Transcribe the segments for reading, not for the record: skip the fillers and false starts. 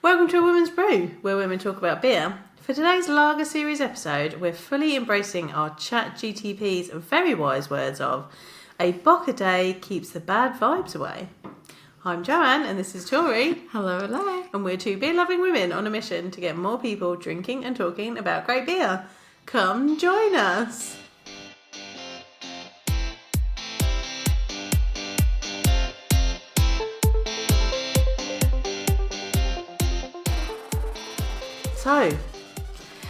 Welcome to A Woman's Brew, where women talk about beer. For today's Lager Series episode, we're fully embracing our chat GTP's very wise words of, a Bock a day keeps the bad vibes away. I'm Joanne, and this is Tori. Hello, hello. And we're two beer-loving women on a mission to get more people drinking and talking about great beer. Come join us. So,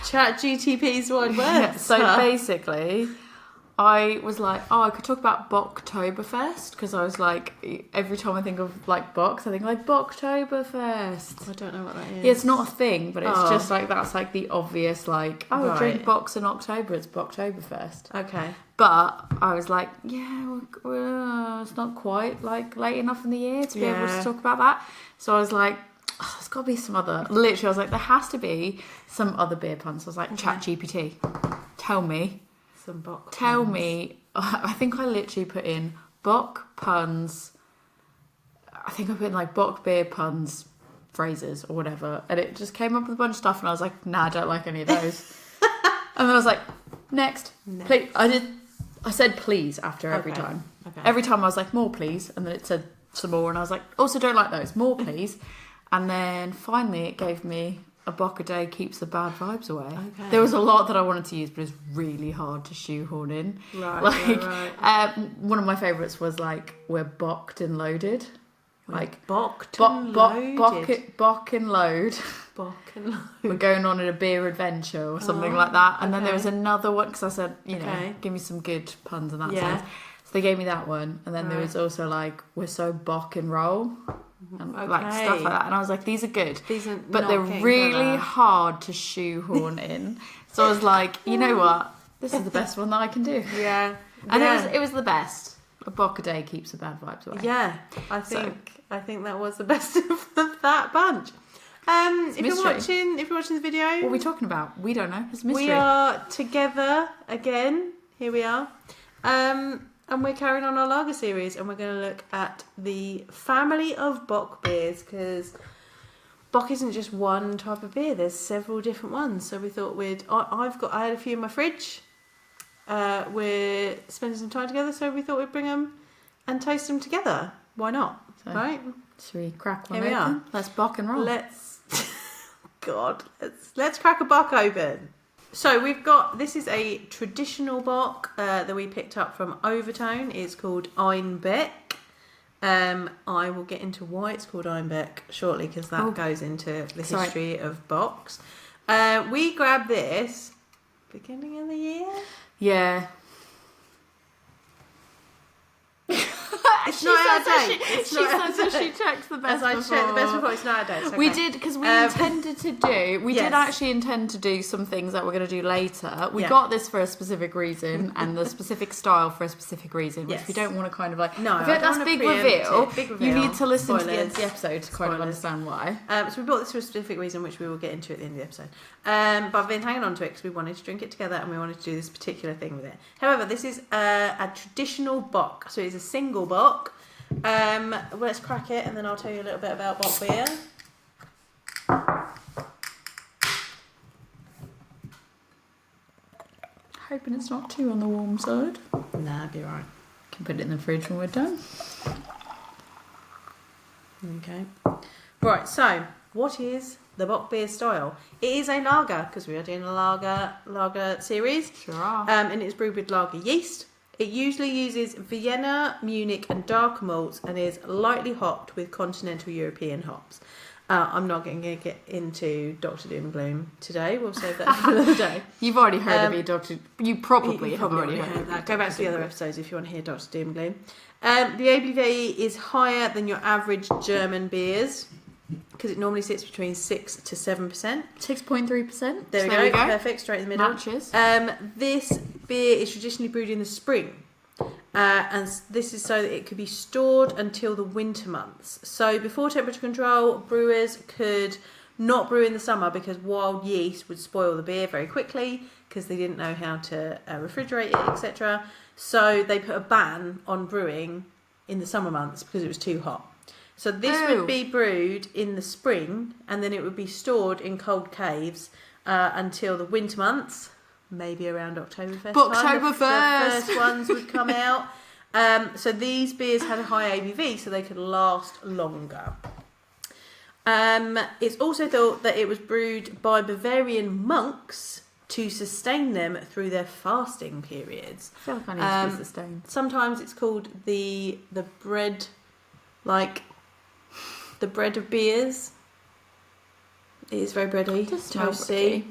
chat GTP's wide words. So basically, I was like, I could talk about Bocktoberfest, because I was like, every time I think of like Bocks, I think like Bocktoberfest. I don't know what that is. Yeah, it's not a thing, but it's just like, that's like the obvious like, Right. drink Bocks in October, it's Bocktoberfest. Okay. But I was like, it's not quite like late enough in the year to be able to talk about that. So I was like, there's got to be some other... Literally, I was like, there has to be some other beer puns. I was like, chat GPT, tell me. Some Bock Tell puns. me. I think I literally put in Bock puns. I think I put in like Bock beer puns phrases or whatever. And it just came up with a bunch of stuff. And I was like, nah, I don't like any of those. And then I was like, next. Please. I said please after every time. Okay. Every time I was like, more please. And then it said some more. And I was like, also don't like those. More please. And then finally it gave me a Bock a day keeps the bad vibes away. Okay. There was a lot that I wanted to use, but it's really hard to shoehorn in. Right, right. One of my favourites was like, we're bocked and loaded. Like bocked and loaded. Bock and load. Bock and load. We're going on a beer adventure or something like that. And then there was another one, because I said, give me some good puns in that sense. So they gave me that one. And then there was also like, we're so bock and roll. And like stuff like that, and I was like, these are good, but they're really hard to shoehorn in. So I was like, you know what, this is the best one that I can do. Yeah, and it was the best. A Bock a day keeps the bad vibes away. Yeah, I think that was the best of that bunch. If you're watching the video, what are we talking about? We don't know. It's a mystery. We are together again. Here we are. And we're carrying on our lager series, and we're going to look at the family of Bock beers, because Bock isn't just one type of beer. There's several different ones. So we thought I had a few in my fridge. We're spending some time together, so we thought we'd bring them and taste them together. Why not? So, right? Should we crack one open? Here we are. Let's Bock and roll. Let's crack a Bock open. So this is a traditional Bock that we picked up from Overtone. It's called Einbeck. I will get into why it's called Einbeck shortly, because that goes into the history of Bocks. We grabbed this beginning of the year. Yeah. It's not out of date. She says that she checks the best before. As I checked the best before, it's not out of date. Okay. We did, because we intended to do... We did actually intend to do some things that we're going to do later. We got this for a specific reason, and the specific style for a specific reason, which we don't want to kind of like... No, I feel like that's big reveal. You need to listen to the end of the episode to kind of understand why. So we bought this for a specific reason, which we will get into at the end of the episode. But I've been hanging on to it because we wanted to drink it together, and we wanted to do this particular thing with it. However, this is a traditional Bock, so it's a single Bock. Let's crack it, and then I'll tell you a little bit about Bock beer. Hoping it's not too on the warm side. Nah, it'll be right. Can put it in the fridge when we're done. Okay. Right, so what is the Bock beer style? It is a lager, because we are doing a lager series. Sure are. And it's brewed with lager yeast. It usually uses Vienna, Munich and darker malts, and is lightly hopped with continental European hops. I'm not going to get into Dr. Doom and Gloom today. We'll save that for another day. You've already heard of me, Dr. You probably have already heard that. Go back to the other episodes if you want to hear Dr. Doom and Gloom. The ABV is higher than your average German beers, because it normally sits between 6 to 7%. 6.3%. There we go. Perfect. Straight in the middle. Matches. This beer is traditionally brewed in the spring. And this is so that it could be stored until the winter months. So before temperature control, brewers could not brew in the summer because wild yeast would spoil the beer very quickly, because they didn't know how to refrigerate it, etc. So they put a ban on brewing in the summer months because it was too hot. So this would be brewed in the spring, and then it would be stored in cold caves until the winter months, maybe around Oktoberfest. Oktoberfest! The first ones would come out. So these beers had a high ABV, so they could last longer. It's also thought that it was brewed by Bavarian monks to sustain them through their fasting periods. I feel like I need to be sustained. Sometimes it's called the bread, like the bread of beers. It is very bready, toasty.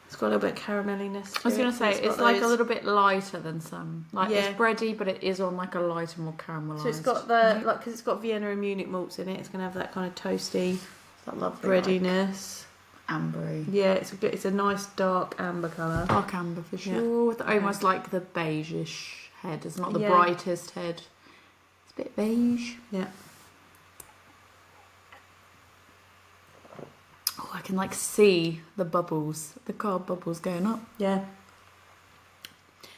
It's got a little bit of caramelliness to I was going to say, it's like a little bit lighter than some. Like, Yeah. it's bready, but it is on like a lighter, more caramelised. So it's got the, like, because it's got Vienna and Munich malts in it, it's going to have that kind of toasty that lovely breadiness. Like, ambery. Yeah, it's a nice dark amber colour. Dark amber for sure. With almost like the beige-ish head. It's not the Yeah. brightest head. It's a bit beige. Yeah. Oh, I can like see the bubbles, the carb bubbles going up. Yeah.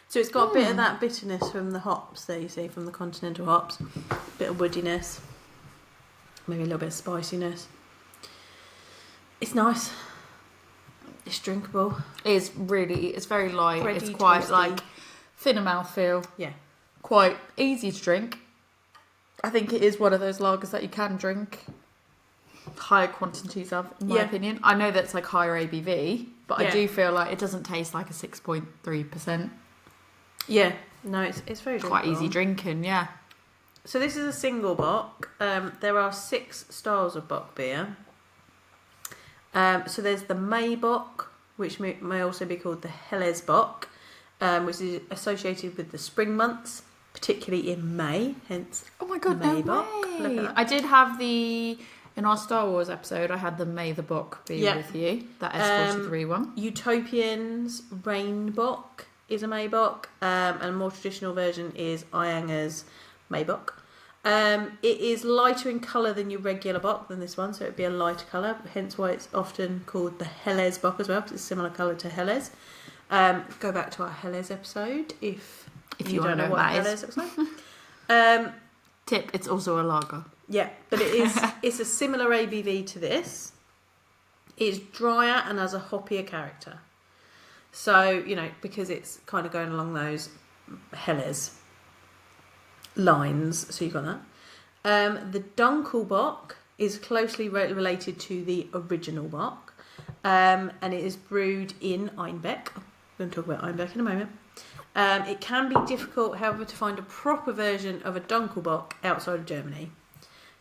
So it's got a bit of that bitterness from the hops that you see, from the continental hops. A bit of woodiness. Maybe a little bit of spiciness. It's nice. It's drinkable. It's very light. Bready, it's quite toasty. like thinner mouthfeel. Yeah. Quite easy to drink. I think it is one of those lagers that you can drink higher quantities of, in my opinion. I know that's like higher ABV, but I do feel like it doesn't taste like a 6.3%. Yeah. No, it's very drinkable. Quite easy drinking, yeah. So this is a single bock. There are 6 styles of bock beer. So there's the Maibock, which may also be called the Hellesbock, which is associated with the spring months, particularly in May, hence Oh my god, Maibock. no way. I did have in our Star Wars episode, I had the May the Bock beer with you, that S43 one. Utopian's Rainbock is a Maibock, and a more traditional version is Ayinger's Maibock. It is lighter in colour than your regular bock than this one, so it would be a lighter colour, hence why it's often called the Hellesbock as well, because it's similar colour to Helles. Go back to our Helles episode if you don't know what Helles looks like. Tip, it's also a lager. Yeah, but it's a similar ABV to this. It's drier and has a hoppier character. So, because it's kind of going along those Helles lines, so you've got that. The Dunkelbock is closely related to the original Bock, and it is brewed in Einbeck. We're going to talk about Einbeck in a moment. It can be difficult, however, to find a proper version of a Dunkelbock outside of Germany.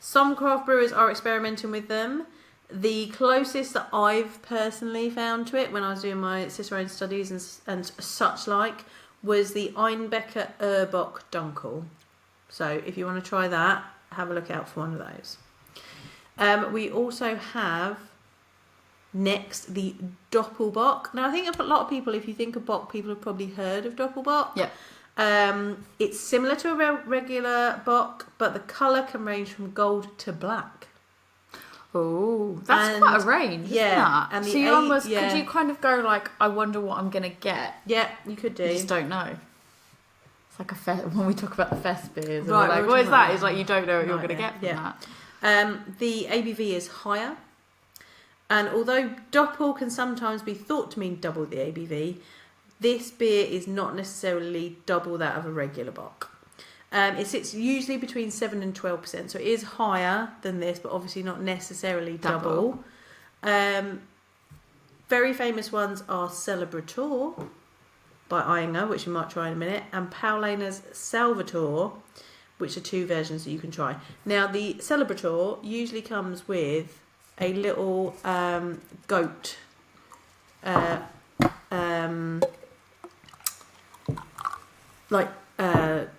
Some craft brewers are experimenting with them. The closest that I've personally found to it when I was doing my Cicerone studies and such like was the Einbecker Urbock Dunkel. So if you want to try that, have a look out for one of those. We also have next the Doppelbock. Now I think a lot of people, if you think of Bock, people have probably heard of Doppelbock. Yeah. It's similar to a regular Bock, but the colour can range from gold to black. Oh, that's quite a range, isn't that? And so you almost, could you kind of go like, I wonder what I'm going to get? Yeah, you could do. You just don't know. It's like when we talk about the fest beers, and right, we're like, what is that? It's like you don't know what you're going to get from that. The ABV is higher. And although Doppel can sometimes be thought to mean double the ABV, this beer is not necessarily double that of a regular Bock. It sits usually between 7 and 12%, so it is higher than this, but obviously not necessarily double. Very famous ones are Celebrator by Ayinger, which you might try in a minute, and Paulaner's Salvatore, which are 2 versions that you can try. Now, the Celebrator usually comes with a little goat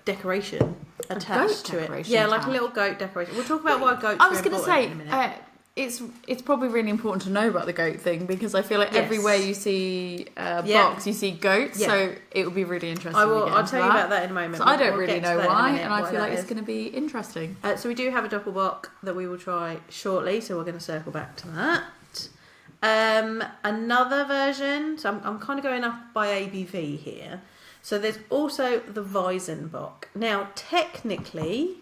decoration attached to it. Yeah, like a little goat decoration. We'll talk about why goats I was going to say, in a minute. it's probably really important to know about the goat thing, because I feel like everywhere you see Bocks, you see goats, so it will be really interesting. I'll tell you about that in a moment. So I don't really know why, and I feel like it's going to be interesting. So we do have a Doppelbock that we will try shortly, so we're going to circle back to that. Another version, so I'm kind of going up by ABV here. So there's also the Weise Bock. Now, technically,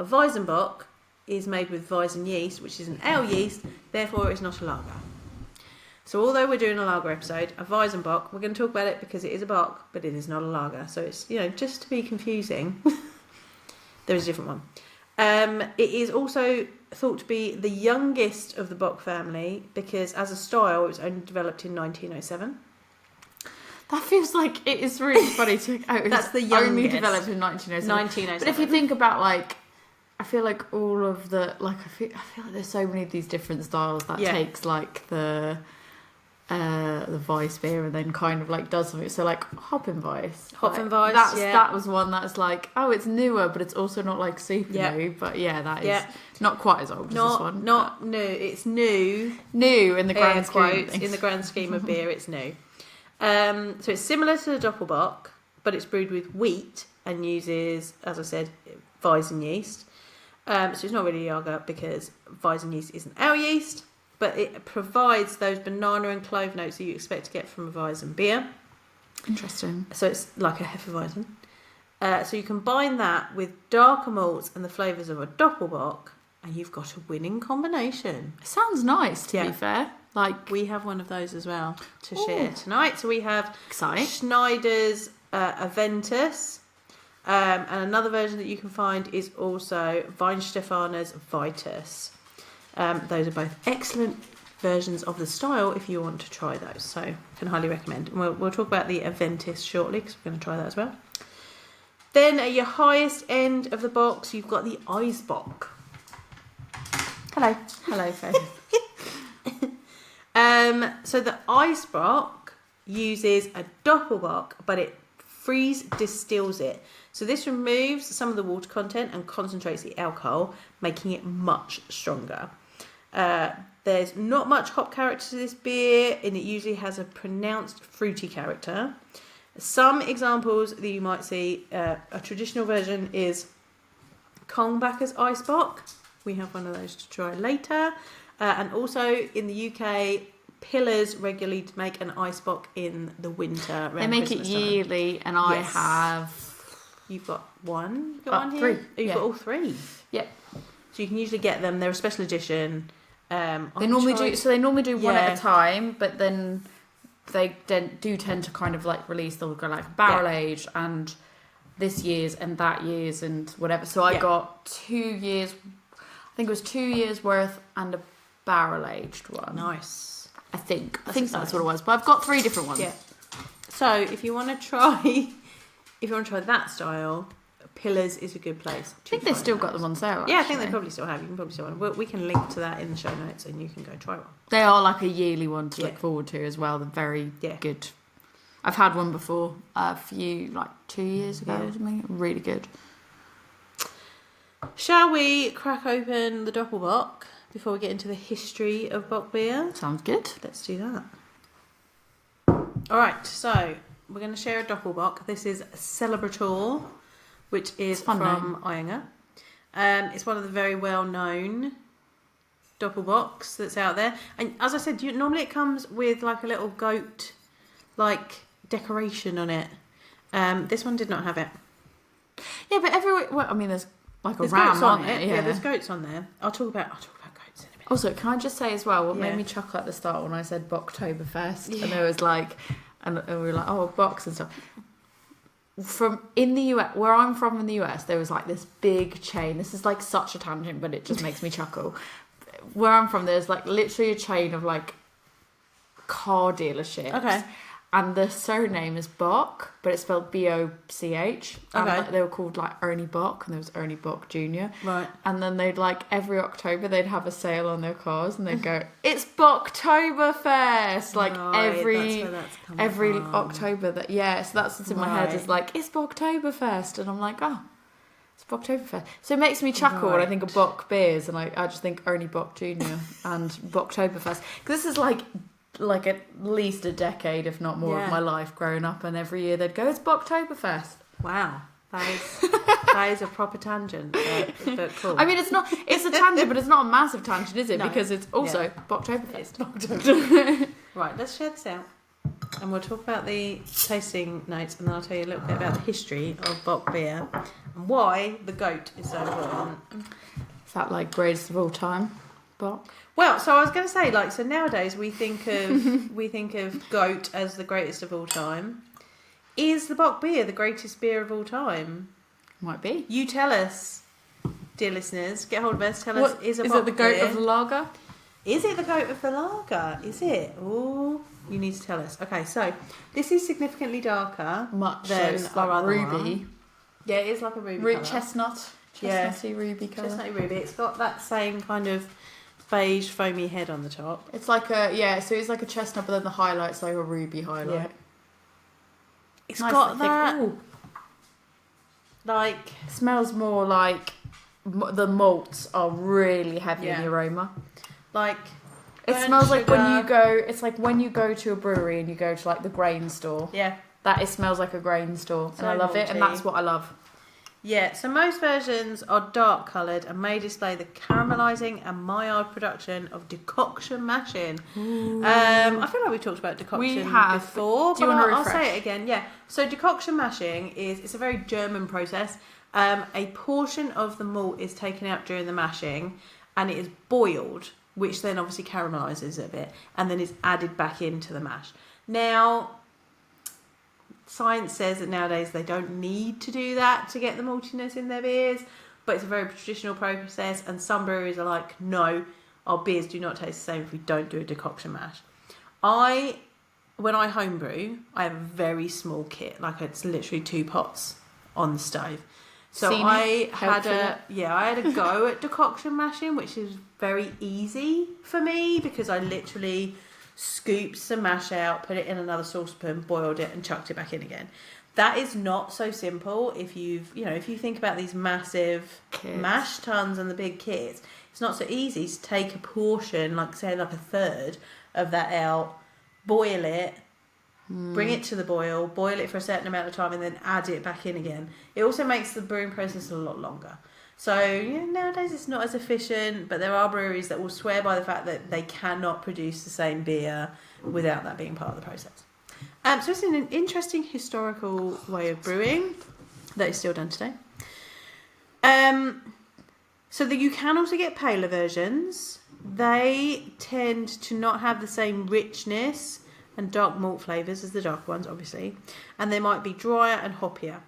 A Weizenbock is made with Weizen yeast, which is an ale yeast, therefore it's not a lager. So although we're doing a lager episode, a Weizenbock, we're going to talk about it because it is a bock, but it is not a lager. So it's, just to be confusing, there is a different one. It is also thought to be the youngest of the Bock family because as a style it was only developed in 1907. That feels like it is really funny to that's the youngest. Only developed in 1907. 1907. But if you think about I feel like all of the I feel like there's so many of these different styles that takes like the Weise beer and then kind of does something. So Hopfenweiss. Hopfenweiss, that was one that's it's newer, but it's also not super new. But that is not quite as old as this one. Not new. It's new. New in the grand scheme. In the grand scheme of beer, it's new. So it's similar to the Doppelbock, but it's brewed with wheat and uses, as I said, Weizen yeast. So it's not really a lager because Weizen yeast isn't ale yeast, but it provides those banana and clove notes that you expect to get from a Weizen beer. Interesting. So it's like a Hefeweizen. So you combine that with darker malts and the flavours of a Doppelbock, and you've got a winning combination. It sounds nice, to be fair. We have one of those as well to share tonight. So we have Exciting. Schneider's Aventinus. And another version that you can find is also Weinstefaner's Vitus. Those are both excellent versions of the style if you want to try those. So I can highly recommend. And we'll talk about the Aventinus shortly because we're going to try that as well. Then at your highest end of the box, you've got the Eisbock. Hello. Hello, Faith. So the Eisbock uses a Doppelbock, but it freeze distills it. So this removes some of the water content and concentrates the alcohol, making it much stronger. There's not much hop character to this beer, and it usually has a pronounced fruity character. Some examples that you might see, a traditional version is Kulmbacher's Eisbock. We have one of those to try later. And also in the UK, Pillars regularly make an Icebock in the winter. They make Christmas it yearly, and I have... You've got one? You've got one three. Here? Oh, you've got all three? Yep. So you can usually get them. They're a special edition. They normally do one at a time, but then they do tend to kind of release. They'll go barrel aged and this year's and that year's and whatever. So I got 2 years. I think it was 2 years worth and a barrel aged one. Nice. I think that's what it was. But I've got 3 different ones. Yeah. So if you want to try that style, Pillars is a good place. I think they've still got them on sale. Actually. Yeah, I think they probably still have. You can probably still one. We can link to that in the show notes, and you can go try one. They are a yearly one to look forward to as well. They're very good. I've had one before a few 2 years ago or something. Really good. Shall we crack open the Doppelbock before we get into the history of Bock beer? Sounds good. Let's do that. All right, so we're going to share a Doppelbock. This is Celebrator, which is from Ayinger. It's one of the very well-known Doppelbocks that's out there. And as I said, normally it comes with a little goat decoration on it. This one did not have it. Yeah, but there's there's a ram on it. Yeah, there's goats on there. I'll talk about goats in a minute. Also, can I just say as well, what made me chuckle at the start when I said Bocktoberfest, and there was and we were oh, Bocks and stuff. In the US, where I'm from in the US, there was this big chain. This is such a tangent, but it just makes me chuckle. Where I'm from, there's literally a chain of car dealerships. Okay. And the surname is Bock, but it's spelled Boch. Okay. They were called Ernie Bock, and there was Ernie Bock Jr. Right. And then they'd every October they'd have a sale on their cars, and they'd go, "It's Bocktoberfest!" Every October. So that's what's in my head is it's Bocktoberfest, and I'm it's Bocktoberfest. So it makes me chuckle when I think of Bock beers, and I just think Ernie Bock Jr. and Bocktoberfest, because this is at least a decade, if not more, of my life growing up, and every year they'd go, "It's Bocktoberfest." Wow, that is a proper tangent, but cool. I mean, it's a tangent, but it's not a massive tangent, is it? No. Because it's also Bocktoberfest. Right, let's share this out, and we'll talk about the tasting notes, and then I'll tell you a little bit about the history of Bock beer and why the goat is so important. Is that like greatest of all time, Bock? Well, so I was going to say, like, so nowadays we think of goat as the greatest of all time. Is the Bock beer the greatest beer of all time? Might be. You tell us, dear listeners. Get hold of us. Tell us, is it the goat beer? of the lager? Is it the goat of the lager? Is it? Oh, you need to tell us. Okay, so this is significantly darker than our other ruby. One. Yeah, it is like a ruby colour. Chestnutty ruby colour. Chestnutty ruby. It's got that same kind of beige foamy head on the top. It's like so it's like a chestnut, but then the highlight's like a ruby highlight. Yeah. It's nice got that. Ooh. Like, smells more like the malts are really heavy in the aroma. Like, it smells like when you go. It's like when you go to a brewery and you go to like the grain store. Yeah, it smells like a grain store, and I love it, and that's what I love. Yeah, so most versions are dark coloured and may display the caramelising and Maillard production of decoction mashing. I feel like we talked about decoction before, but I'll say it again. Yeah, so decoction mashing it's a very German process. A portion of the malt is taken out during the mashing and it is boiled, which then obviously caramelises it a bit and then is added back into the mash. Now, science says that nowadays they don't need to do that to get the maltiness in their beers, but it's a very traditional process, and some breweries are like, no, our beers do not taste the same if we don't do a decoction mash. When I homebrew, I have a very small kit, like it's literally 2 pots on the stove. So I had a go at decoction mashing, which is very easy for me because I literally scooped some mash out, put it in another saucepan, boiled it and chucked it back in again. That is not so simple if you think about these massive mash tuns and the big kits. It's not so easy to take a portion, like say like a third of that out, boil it, bring it to the boil it for a certain amount of time and then add it back in again. It also makes the brewing process a lot longer. So nowadays it's not as efficient, but there are breweries that will swear by the fact that they cannot produce the same beer without that being part of the process. So it's an interesting historical way of brewing that is still done today. So that you can also get paler versions. They tend to not have the same richness and dark malt flavours as the dark ones, obviously, and they might be drier and hoppier.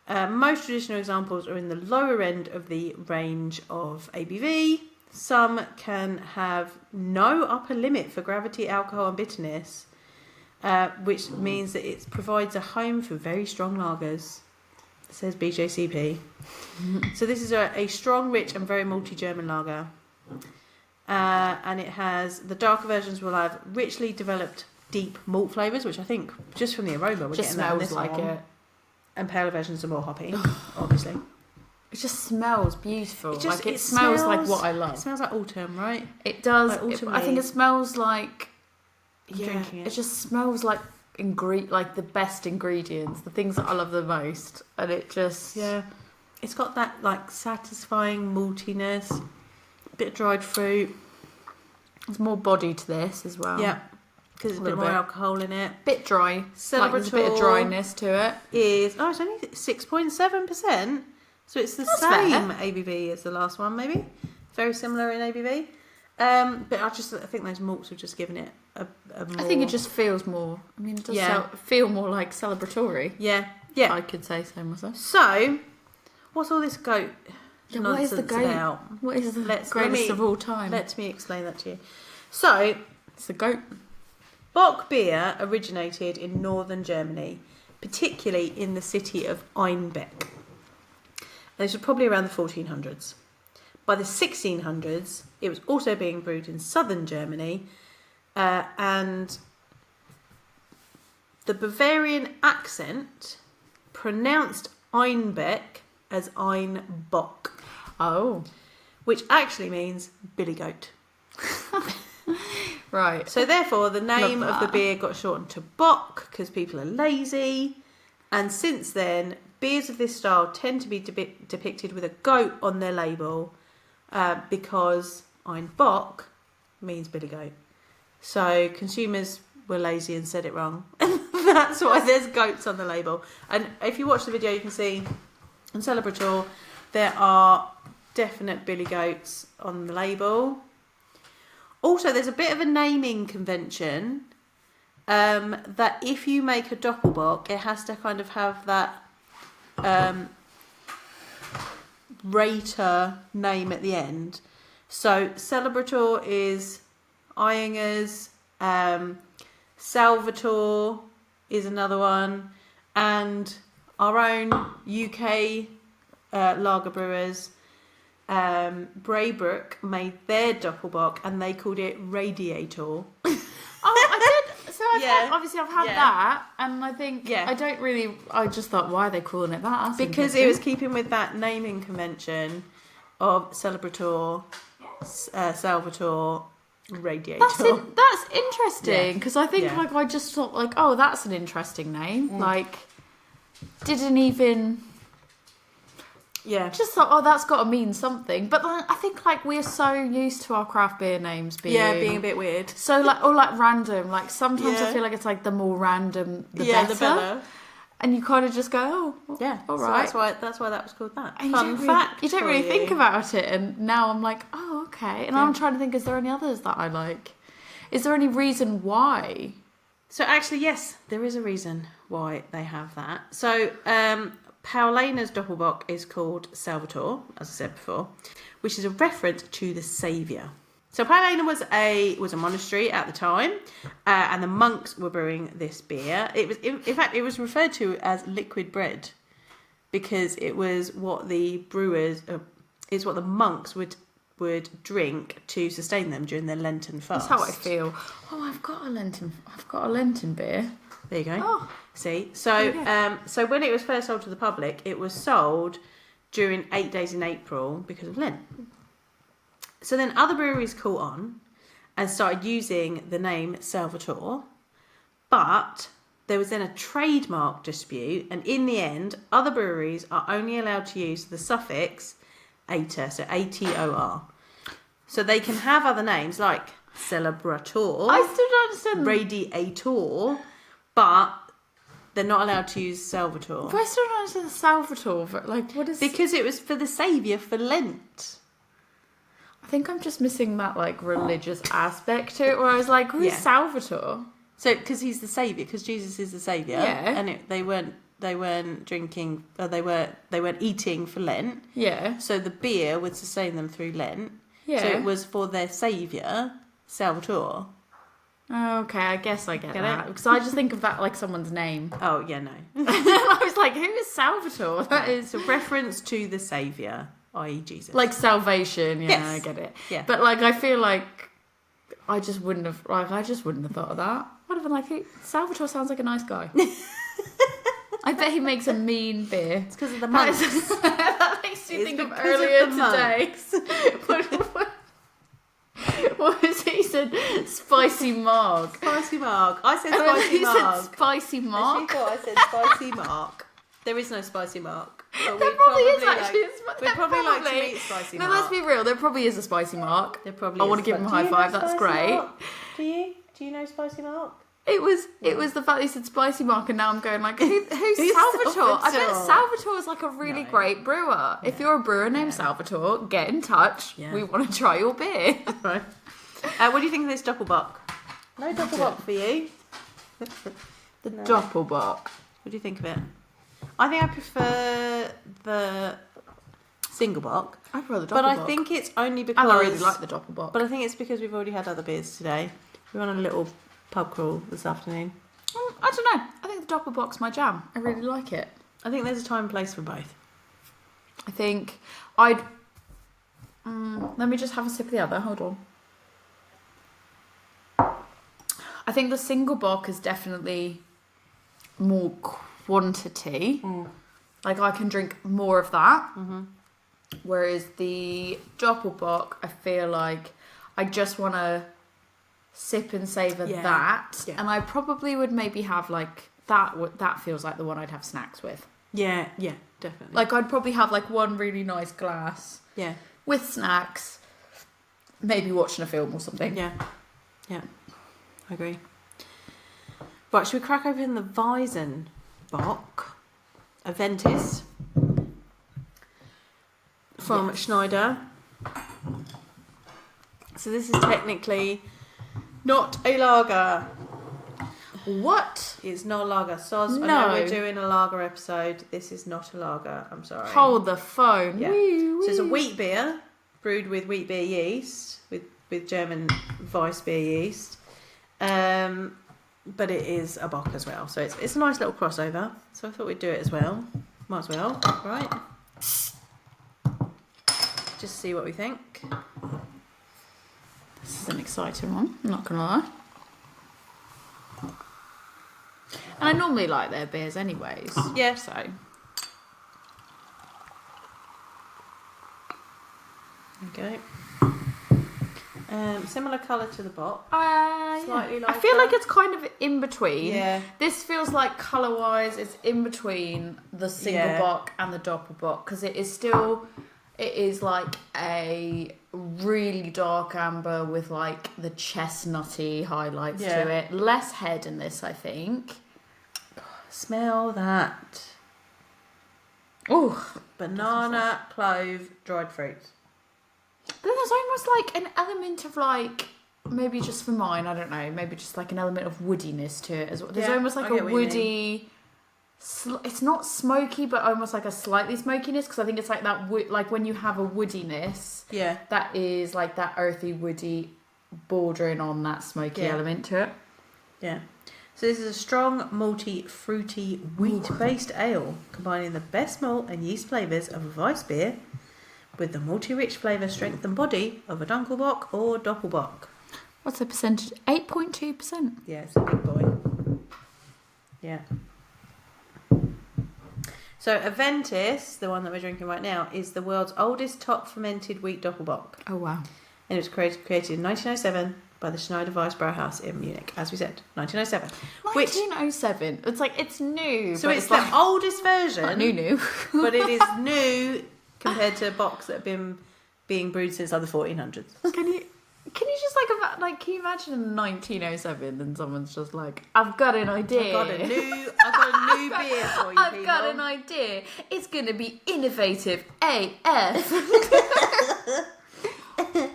Most traditional examples are in the lower end of the range of ABV. Some can have no upper limit for gravity, alcohol and bitterness, which means that it provides a home for very strong lagers, says BJCP. So this is a strong, rich and very malty German lager. And it has, the darker versions will have richly developed deep malt flavours, which I think just from the aroma we're just getting that in this smells like one. it. And paler versions are more hoppy, obviously. It just smells beautiful. It smells like what I love. It smells like autumn, right? It does. Like I think it smells like drinking it. It just smells like like the best ingredients, the things that I love the most, and it just it's got that like satisfying maltiness, a bit of dried fruit. There's more body to this as well. Yeah. Because there's a bit more alcohol in it. Bit dry. Celebrator there's a bit of dryness to it. It's only 6.7%. So it's the same ABV as the last one, maybe. Very similar in ABV. But I think those malts have just given it a more... I think it just feels more... I mean, it does feel more like celebratory. Yeah. I could say so myself. So, what's all this goat what is the goat? About? What is the greatest of all time? Let me explain that to you. So, it's the goat. Bock beer originated in northern Germany, particularly in the city of Einbeck. This was probably around the 1400s. By the 1600s, it was also being brewed in southern Germany, and the Bavarian accent pronounced Einbeck as Einbock. Oh. Which actually means billy goat. Right. So therefore, the name of the beer got shortened to Bock because people are lazy. And since then, beers of this style tend to be depicted with a goat on their label because Einbock means billy goat. So consumers were lazy and said it wrong. That's why there's goats on the label. And if you watch the video, you can see And Celebrator, there are definite billy goats on the label. Also, there's a bit of a naming convention that if you make a Doppelbock, it has to kind of have that Rater name at the end. So Celebrator is Ayinger's, Salvatore is another one, and our own UK lager brewers, Braybrook, made their Doppelbock and they called it Radiator. I did. So I've had Yeah. that, and I think I just thought, why are they calling it that? That's because it was keeping with that naming convention of Celebrator, Salvatore, Radiator. That's interesting, because I think like I just thought like, oh, that's an interesting name. Like, didn't even. Yeah. Just thought, oh, that's got to mean something. But then I think like we're so used to our craft beer names being a bit weird. So like, or like random. Like sometimes I feel like it's like the more random, the better. And you kind of just go, oh, yeah, all right. So that's why that was called that. And Fun fact. You don't really think about it, and now I'm like, oh, okay. And I'm trying to think, is there any others that I like? Is there any reason why? So actually, yes, there is a reason why they have that. So Paulaner's Doppelbock is called Salvatore, as I said before, which is a reference to the Saviour. So Paulaner was a monastery at the time, and the monks were brewing this beer. It was, in fact, it was referred to as liquid bread because it was what the brewers, is what the monks would drink to sustain them during their Lenten fast. That's how I feel. Oh, I've got a Lenten beer. There you go. Oh. See, so so when it was first sold to the public, it was sold during 8 days in April because of Lent. So then other breweries caught on and started using the name Salvatore, but there was then a trademark dispute, and in the end, other breweries are only allowed to use the suffix ator, so ATOR. So they can have other names like Celebrator, I still don't understand. Radiator, but they're not allowed to use Salvatore. But I still don't understand the Salvatore. But like, what is? Because it was for the Saviour for Lent. I think I'm just missing that like religious aspect to it, where I was like, who's Salvatore? So, because he's the saviour, because Jesus is the saviour, and they weren't drinking, they weren't eating for Lent. Yeah. So the beer would sustain them through Lent. Yeah. So it was for their saviour, Salvatore. Oh, okay, I guess I get that, because I just think of that like someone's name. Oh yeah, no. I was like, who is Salvatore? That is a reference to the saviour, i.e. Jesus. Like salvation. Yeah, yes. I get it. Yeah. But like, I feel like I just wouldn't have thought of that. I'd have been like, hey, Salvatore sounds like a nice guy. I bet he makes a mean beer. It's because of the monks. That makes me think of earlier today. What was it? He said spicy marg. Spicy marg. I said spicy marg. Said spicy marg. She thought I said spicy marg. There is no spicy marg. There probably is actually. We'd probably like to meet spicy marg. No, let's be real. There probably is a spicy marg. There probably I is. want to give him a high five. That's great. Mark? Do you? Do you know spicy marg? It was the fact that he said spicy mark, and now I'm going like, who's Salvatore? I bet Salvatore is like a really great brewer. Yeah. If you're a brewer named Salvatore, get in touch. Yeah. We want to try your beer. Right. What do you think of this Doppelbock? No Doppelbock for you. The Doppelbock. What do you think of it? I think I prefer the single bock. I prefer the Doppelbock. But I think it's only because... And I really like the Doppelbock. But I think it's because we've already had other beers today. We're on a little pub crawl this afternoon. I don't know. I think the Doppelbock's my jam. I really like it. I think there's a time and place for both. I think I'd... let me just have a sip of the other. Hold on. I think the single bock is definitely more quantity. Like, I can drink more of that. Mm-hmm. Whereas the Doppelbock, I feel like I just want to sip and savour that. Yeah. And I probably would maybe have, like, that feels like the one I'd have snacks with. Yeah, definitely. Like, I'd probably have, like, one really nice glass. Yeah. With snacks. Maybe watching a film or something. Yeah. I agree. Right, should we crack open the Weise Bock? Aventinus. from Schneider. So this is technically not a lager. What? It's not a lager. Soz, No. I know we're doing a lager episode. This is not a lager. I'm sorry. Hold the phone. Yeah. Wee, So it's a wee. wheat beer brewed with wheat beer yeast, with German Weise beer yeast. But it is a Bock as well. So it's a nice little crossover. So I thought we'd do it as well. Might as well, right? Just see what we think. This is an exciting one, I'm not gonna lie. And I normally like their beers anyways. Yeah. So. Okay. Similar colour to the Bock. Slightly I feel lighter. like it's kind of in between. Yeah. This feels like colour-wise, it's in between the single Bock and the Doppelbock because it is like a really dark amber with like the chestnutty highlights to it. Less head in this, I think. Smell that. Oh, Banana, clove, dried fruit. but then there's almost like an element of like, maybe just for mine, I don't know, maybe just like an element of woodiness to it as well. There's almost like a woody, it's not smoky, but almost like a slightly smokiness because I think it's like that, like when you have a woodiness, that is like that earthy, woody, bordering on that smoky element to it. Yeah. So this is a strong, malty, fruity, wheat-based ale, combining the best malt and yeast flavours of a Weiss beer with the malty rich flavour, strength and body of a Dunkelbock or Doppelbock. What's the percentage? 8.2%. Yeah, it's a big boy. Yeah. So Aventinus, the one that we're drinking right now, is the world's oldest top fermented wheat Doppelbock. Oh, wow. And it was created in 1907 by the Schneider Weiss Brauhaus in Munich, as we said, 1907. 1907. It's like, it's new. So but it's like, the oldest version. not new. But it is new compared to Bocks that have been being brewed since like the 1400s. Can you just like can you imagine in 1907 and someone's just like, I've got an idea. I've got a new beer for you. I've got an idea. It's gonna be innovative AF.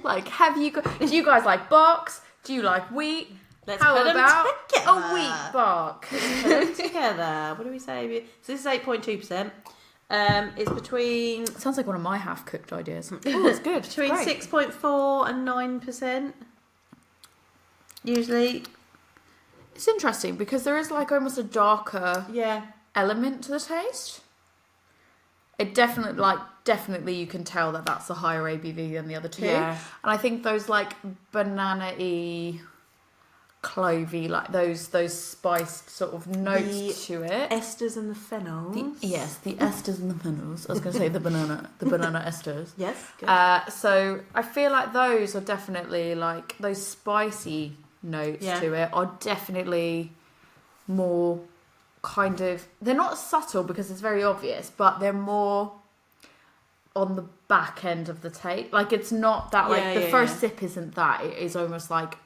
Like, do you guys like Bocks? Do you like wheat? How about together. a wheat Bock? Put them together. What do we say? So this is 8.2%. It's between... Sounds like one of my half-cooked ideas. Oh, it's good. Between 6.4 and 9%. Usually. It's interesting because there is like almost a darker element to the taste. It definitely you can tell that that's a higher ABV than the other two. Yeah. And I think those like banana-y, clovey, like those spiced sort of notes to it. Esters and the phenols. The esters and the phenols. I was going to say the banana esters. Yes. Good. So I feel like those are definitely like those spicy notes to it are definitely more kind of, they're not subtle because it's very obvious, but they're more on the back end of the taste. Like it's not that like the first sip isn't that. It is almost like,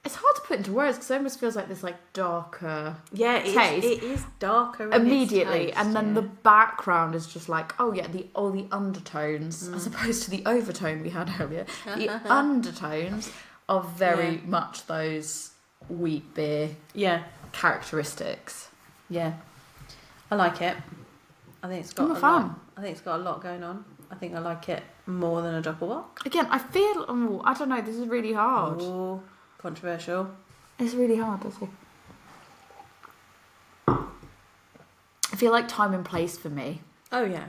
it's hard to put into words because it almost feels like this like darker taste. It is darker immediately, taste, and then the background is just like, all the undertones as opposed to the overtone we had earlier. The undertones are very much those wheat beer characteristics. Yeah, I like it. I think it's got I'm a a fan. lot. I think it's got a lot going on. I think I like it more than a Doppelbock. Again, I feel I don't know. This is really hard. Ooh, controversial. It's really hard, isn't it? I feel like time and place for me. Oh yeah.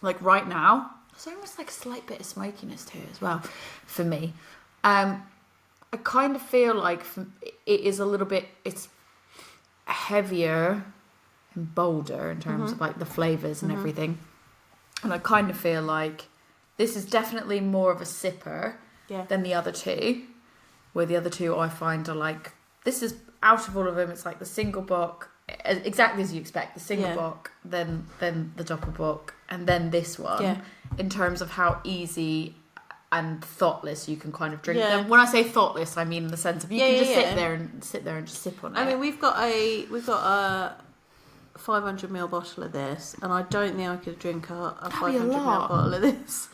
Like right now, there's almost like a slight bit of smokiness to it as well for me. I kind of feel like it is a little bit, it's heavier and bolder in terms of like the flavours and everything. And I kind of feel like this is definitely more of a sipper than the other two. Where the other two I find are like, this is out of all of them, it's like the single Bock, exactly as you expect, the single Bock, then the Doppelbock, and then this one. Yeah. In terms of how easy and thoughtless you can kind of drink them. When I say thoughtless, I mean in the sense of you can just sit there and just sip on it. I mean, we've got a 500ml bottle of this, and I don't think I could drink a 500ml bottle of this.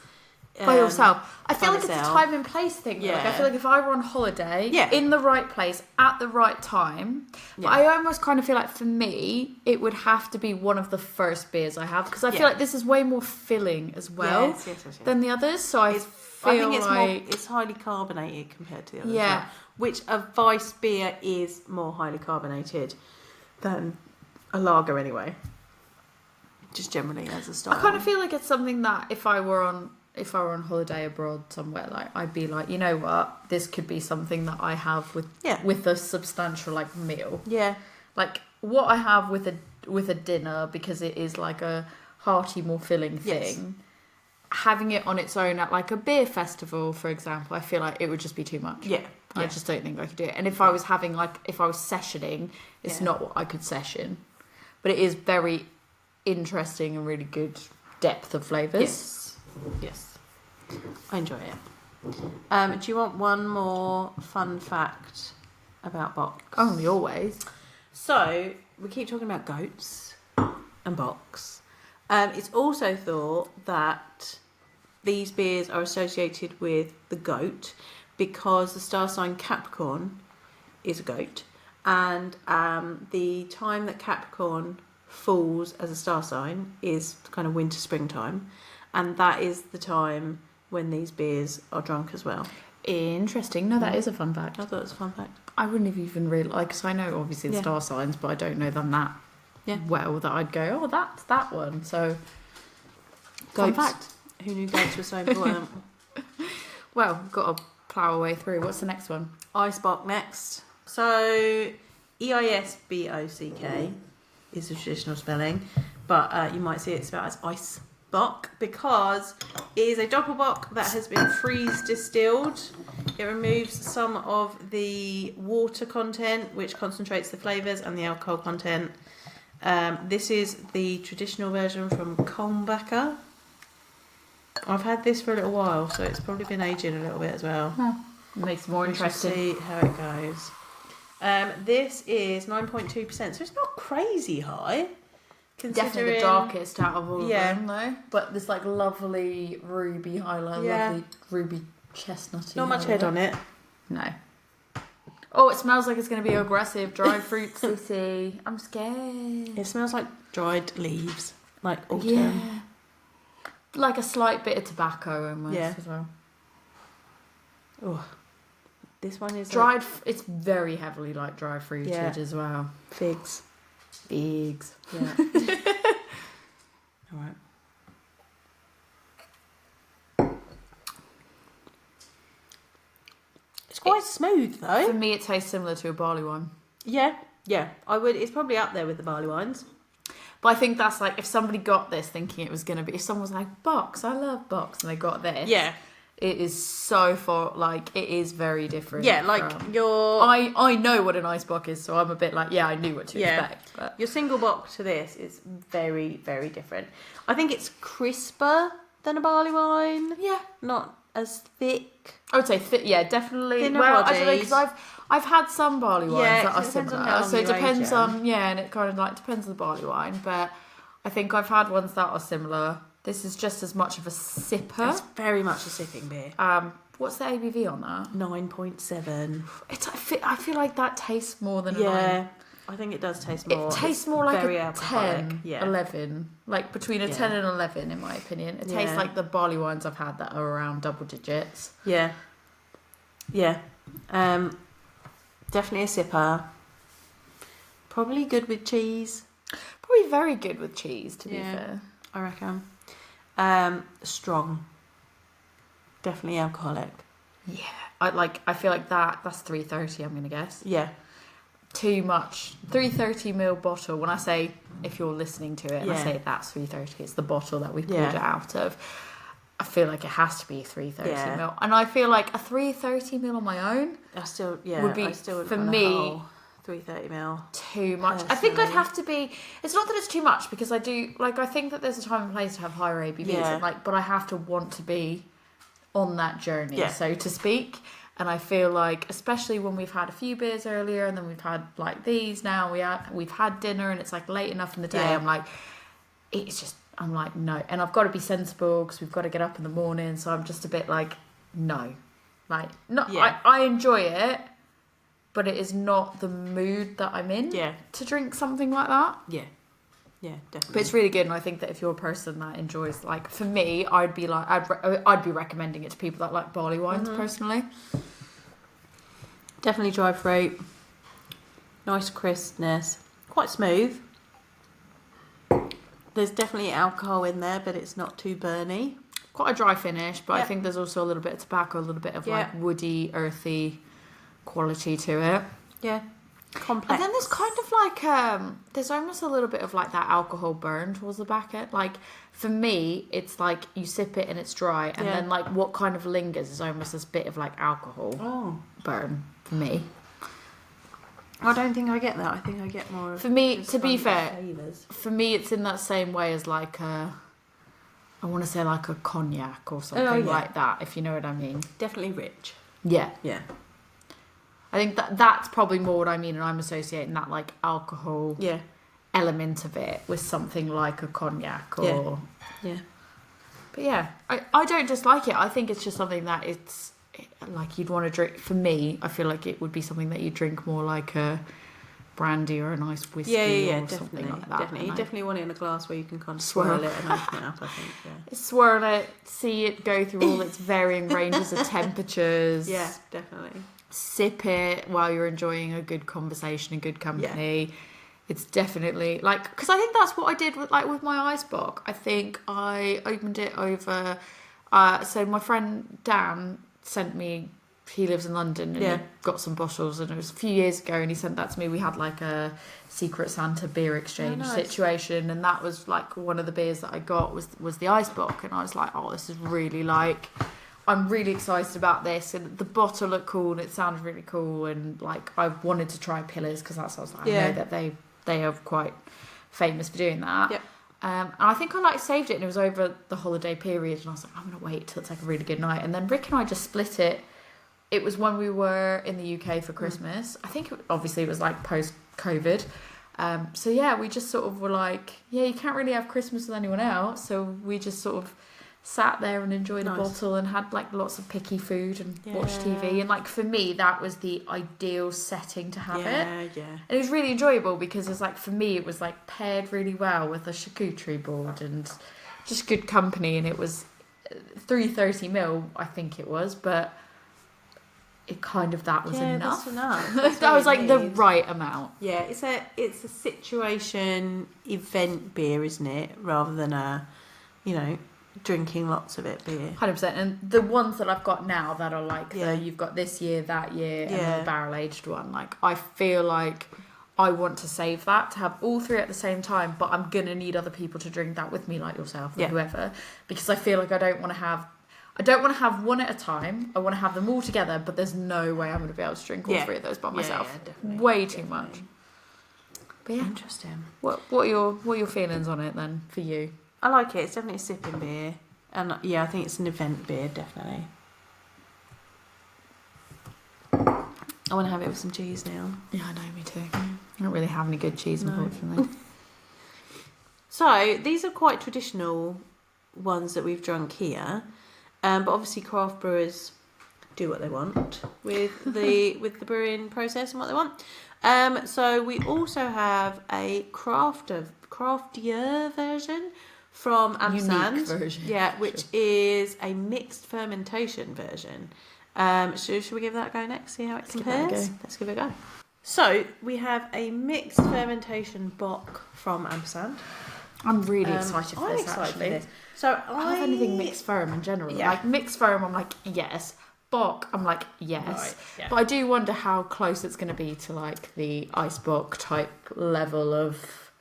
by yourself. I feel by like it's a myself. time and place thing. Yeah. Like, I feel like if I were on holiday, Yeah. in the right place, at the right time, but I almost kind of feel like for me, it would have to be one of the first beers I have, because I feel like this is way more filling as well than the others. So I think it's highly carbonated compared to the others. Yeah. Which a Weisse beer is more highly carbonated than a lager anyway. Just generally as a style. I kind of feel like it's something that if I were on holiday abroad somewhere, like I'd be like, you know what, this could be something that I have with a substantial like meal. Yeah. Like what I have with a dinner, because it is like a hearty, more filling thing. Yes. Having it on its own at like a beer festival, for example, I feel like it would just be too much. Yeah. I just don't think I could do it. And if I was sessioning, it's not what I could session. But it is very interesting and really good depth of flavours. Yes. I enjoy it. Do you want one more fun fact about Bocks? Only always. So, we keep talking about goats and Bocks. It's also thought that these beers are associated with the goat because the star sign Capricorn is a goat. And the time that Capricorn falls as a star sign is kind of winter springtime, and that is the time when these beers are drunk as well. Interesting. No, that is a fun fact. I thought it was a fun fact. I wouldn't have even realised, because I know obviously the star signs, but I don't know them that well that I'd go, oh, that's that one. So, Fun fact. Who knew goats were so important? Well, got to plough our way through. What's the next one? Eisbock next. So, Eisbock is the traditional spelling, but you might see it spelled as Eisbock because it is a doppelbock that has been freeze distilled. It removes some of the water content, which concentrates the flavours, and the alcohol content. This is the traditional version from Kulmbacher. I've had this for a little while, so it's probably been aging a little bit as well. Makes it more interesting. See how it goes. This is 9.2%, so it's not crazy high. Definitely the darkest out of all of them, though. But this like lovely ruby highlight, lovely ruby chestnutty. Not much head on it. No. Oh, it smells like it's going to be aggressive, dry fruit city. I'm scared. It smells like dried leaves, like autumn. Yeah. Like a slight bit of tobacco almost as well. Oh, this one is dried. It's very heavily like dry fruited as well. Figs. Figs. Yeah. All right. It's quite smooth though. For me, it tastes similar to a barley wine. Yeah. I would. It's probably up there with the barley wines. But I think that's like if somebody got this thinking it was going to be, if someone was like, Bocks, I love Bocks, and they got this. Yeah. It is so far, like, it is very different. Yeah, like I know what an Eisbock is, so I'm a bit like, I knew what to expect. But your single bock to this is very, very different. I think it's crisper than a barley wine. Yeah. Not as thick. I would say thick, definitely. Thinner well, bodied. I don't know, because I've had some barley wines that are similar. So it depends on, and it kind of like depends on the barley wine. But I think I've had ones that are similar. This is just as much of a sipper. It's very much a sipping beer. What's the ABV on that? 9.7. I feel like that tastes more than a 9. I think it does taste more. It tastes more like very a alcoholic. 10, 11. Like between a 10 and 11 in my opinion. It tastes like the barley wines I've had that are around double digits. Yeah. Definitely a sipper. Probably good with cheese. Probably very good with cheese, to be fair. I reckon. Strong. Definitely alcoholic. Yeah. I feel like that's 330, I'm going to guess. Yeah. Too much. 330ml bottle. When I say, if you're listening to it, and I say that's 330, it's the bottle that we pulled it out of. I feel like it has to be 330ml. And I feel like a 330ml on my own would be, for me, 330ml. Too much. Personally. I think I'd have to be. It's not that it's too much because I do I think that there's a time and place to have higher ABVs, and but I have to want to be on that journey, so to speak. And I feel like, especially when we've had a few beers earlier, and then we've had like these now, we've had dinner, and it's like late enough in the day. I'm like, it's just I'm like, no. And I've got to be sensible because we've got to get up in the morning. So I'm just a bit like, no. Like, not. Yeah. I enjoy it, but it is not the mood that I'm in to drink something like that. Yeah. Yeah, definitely. But it's really good, and I think that if you're a person that enjoys, like, for me, I'd be be recommending it to people that like barley wines, personally. Definitely dry fruit, nice crispness, quite smooth. There's definitely alcohol in there, but it's not too burny. Quite a dry finish, but I think there's also a little bit of tobacco, a little bit of like woody, earthy quality to it. Yeah. Complex. And then there's kind of like there's almost a little bit of like that alcohol burn towards the back end. Like for me, it's like you sip it and it's dry, and then like what kind of lingers is almost this bit of like alcohol burn for me. I don't think I get that. I think I get more of, for me, to be fair, flavors. For me it's in that same way as like I want to say like a cognac or something like that, if you know what I mean. Definitely rich. Yeah. Yeah. I think that's probably more what I mean, and I'm associating that like alcohol element of it with something like a cognac or But yeah, I don't dislike it. I think it's just something that it's like you'd want to drink. For me, I feel like it would be something that you drink more like a brandy or a nice whiskey or something like that. Definitely. You definitely want it in a glass where you can kind of swirl it and open it up, I think. Yeah. Swirl it, see it go through all its varying ranges of temperatures. Yeah, definitely. Sip it while you're enjoying a good conversation and good company. Yeah. It's definitely like, because I think that's what I did with my Eisbock. I think I opened it over. So my friend Dan sent me. He lives in London and he got some bottles, and it was a few years ago, and he sent that to me. We had like a Secret Santa beer exchange situation, and that was like one of the beers that I got was the Eisbock, and I was like, oh, this is really like. I'm really excited about this, and the bottle looked cool and it sounded really cool, and like I wanted to try Pillars because that's what I was like, I know that they are quite famous for doing that. Yep. And I think I like saved it, and it was over the holiday period, and I was like, I'm gonna wait till it's like a really good night, and then Rick and I just split it. It was when we were in the UK for Christmas. I think obviously it was like post-COVID. So yeah, we just sort of were like, you can't really have Christmas with anyone else, so we just sort of sat there and enjoyed a bottle and had like lots of picky food and watched TV, and like for me that was the ideal setting to have it. And it was really enjoyable because it's like, for me it was like paired really well with a charcuterie board and just good company, and it was 330ml I think it was, but it kind of that was enough. That's enough. That was like the right amount. Yeah, it's a situation event beer, isn't it, rather than a drinking lots of it beer. 100%. And the ones that I've got now that are like you've got this year, that year, and the barrel aged one, like I feel like I want to save that to have all three at the same time, but I'm gonna need other people to drink that with me, like yourself or whoever, because I feel like I don't want to have one at a time. I want to have them all together, but there's no way I'm going to be able to drink all three of those by myself. Way too much. But yeah, interesting. What are your feelings on it then for you? I like it. It's definitely a sipping beer, and I think it's an event beer, definitely. I want to have it with some cheese now. Yeah, I know, me too. I don't really have any good cheese, unfortunately. So these are quite traditional ones that we've drunk here. But obviously craft brewers do what they want with the brewing process and what they want. So we also have a craftier version from Ampersand. Unique version. Yeah, which is a mixed fermentation version. Should we give that a go next? See how it compares? Let's give it a go. So we have a mixed fermentation Bock from Ampersand. I'm really excited for this, actually. So I have anything mixed ferm in general. Yeah. Like mixed ferm, I'm like, yes. Bock, I'm like, yes. Right, yeah. But I do wonder how close it's going to be to like the Eisbock type level of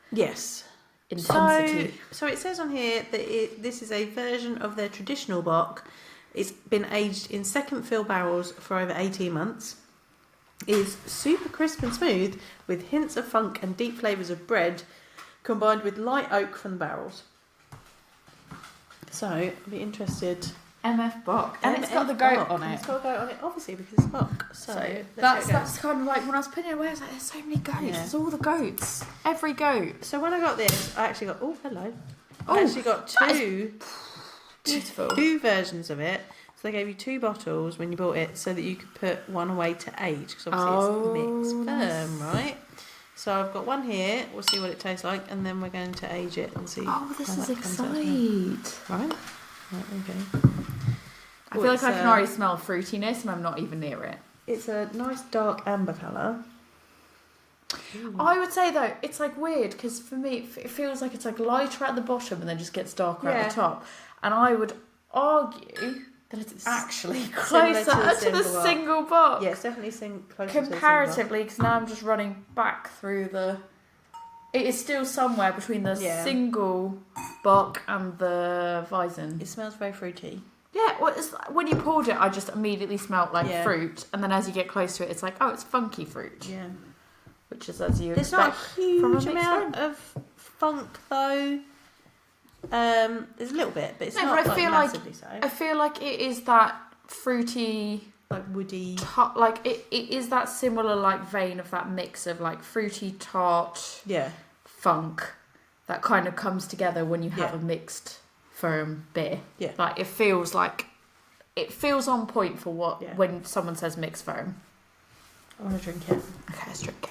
intensity. So it says on here that this is a version of their traditional Bock. It's been aged in second fill barrels for over 18 months. It is super crisp and smooth with hints of funk and deep flavours of bread combined with light oak from the barrels. So, I'll be interested. MF Bock. And it's got the goat on it. It's got a goat on it, obviously, because it's Bock. So that's kind of like, when I was putting it away, I was like, there's so many goats. Yeah. There's all the goats. Every goat. So when I got this, I actually got, oh, hello. I actually got two Beautiful. two versions of it. So they gave you 2 bottles when you bought it so that you could put one away to age. Because obviously it's mixed firm, right? So I've got one here. We'll see what it tastes like. And then we're going to age it and see. Oh, this is exciting. Right, there we go. I feel like I can already smell fruitiness and I'm not even near it. It's a nice dark amber colour. I would say though, it's like weird because for me it feels like it's like lighter at the bottom and then just gets darker at the top. And I would argue that it's actually closer to the single box. Yeah, it's definitely closer comparatively, because now I'm just running back through the... It is still somewhere between the single Bock and the Weise. It smells very fruity. Yeah, well, when you poured it, I just immediately smelt like fruit. And then as you get close to it, it's like, oh, it's funky fruit. Yeah. Which is as you There's expect. There's not a huge amount of funk though. There's a little bit, but it's not massively so. I feel like it is that fruity, like woody, like it is that similar like vein of that mix of like fruity tart, funk that kind of comes together when you have a mixed firm beer. Yeah, like it feels on point for what when someone says mixed firm. I want to drink it. Okay, let's drink it.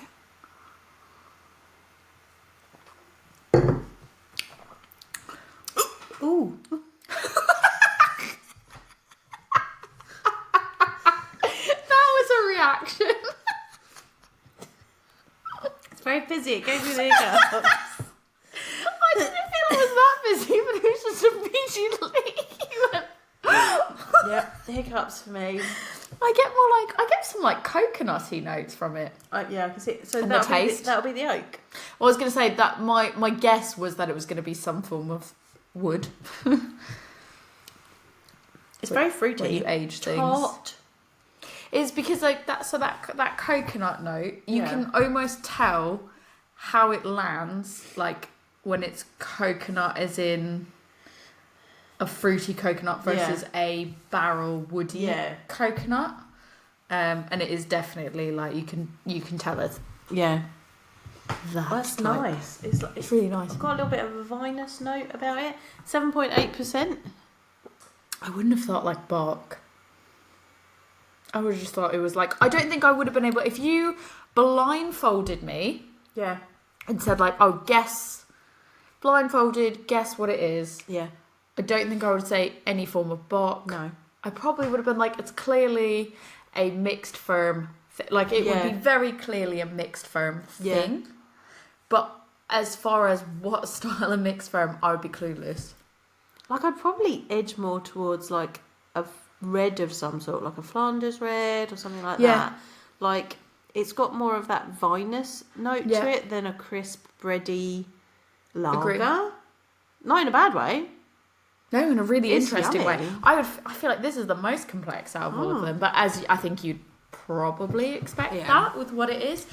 Ooh. That was a reaction. It's very busy. It gave me the hiccups. I didn't feel it was that busy, but it was just immediately. Yep, the hiccups for me. I get some like coconutty notes from it. Yeah, I can see. So and that'll be the oak. Well, I was going to say that my guess was that it was going to be some form of wood. It's very fruity. When you age things. Tart. It's because like that coconut note, you can almost tell how it lands, like when it's coconut as in a fruity coconut versus a barrel woody coconut. And it is definitely like you can tell it. Yeah. That's type. Nice. It's really nice. It's got a little bit of a vinous note about it. 7.8%. I wouldn't have thought like Bock. I would have just thought it was like... I don't think I would have been able... If you blindfolded me... Yeah. And said like, oh, guess... Blindfolded, guess what it is. Yeah. I don't think I would say any form of Bock. No. I probably would have been like, it's clearly a mixed firm... Like, it would be very clearly a mixed firm thing. But as far as what style of mixed firm, I would be clueless. Like, I'd probably edge more towards, like, a red of some sort, like a Flanders red or something like that. Like, it's got more of that vinous note to it than a crisp, bready lager. Agreed. Not in a bad way. No, in a really interesting yummy. way. I feel like this is the most complex out of all of them. But as I think you'd probably expect that with what it is.